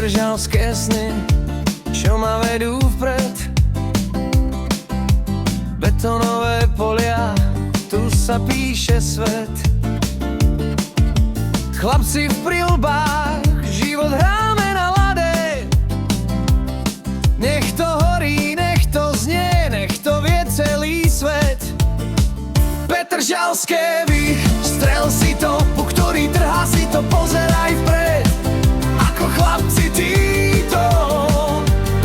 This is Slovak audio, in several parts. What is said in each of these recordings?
Petržalské sny, čo ma vedú vpred. Betonové polia, tu sa píše svet. Chlapci v prilbách, život hráme na lade. Nech to horí, nech to znie, nech to vie celý svet. Petržalské strel si to, po ktorý trhá si to, pozeraj vpred. Ako chlapci títo,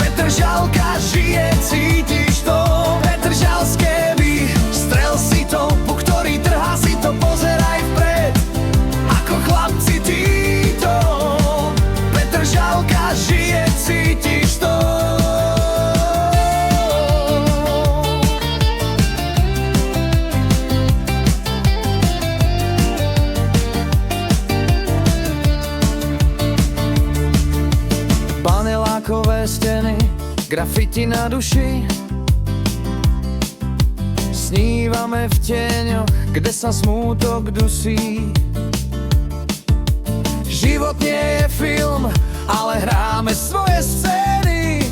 Petržalka žije, cítiš to. Petržalské strel si to, po ktorý trhá si to, pozeraj vpred. Ako chlapci títo, Petržalka žije, cítiš to. Panelákové steny, grafiti na duši. Snívame v tieňoch, kde sa smútok dusí. Život nie je film, ale hráme svoje scény.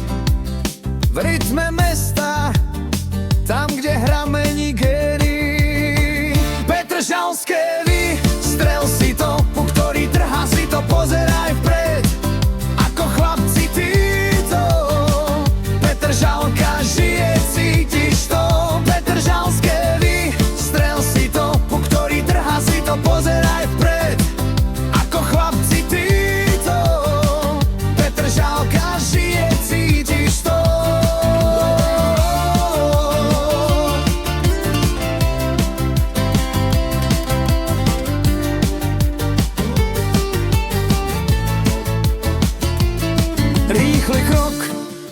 V rytme mesta, tam, kde hramení gény. Petržalské strel si to, po ktorý trhá si to, pozeraj vpred. Ako chlapci títo, Petržalka žije, cítiš to. Petržalské strel si to, po ktorý trhá si to, pozeraj vpred. Ako chlapci títo, Petržalka žije, cítiš to. Rýchly krok,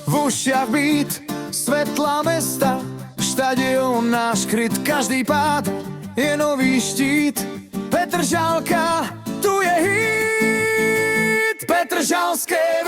v ušiach být, svetla mesta, štadión náš kryt, každý pád je nový štít. Petržalka, tu je hit. Petržalské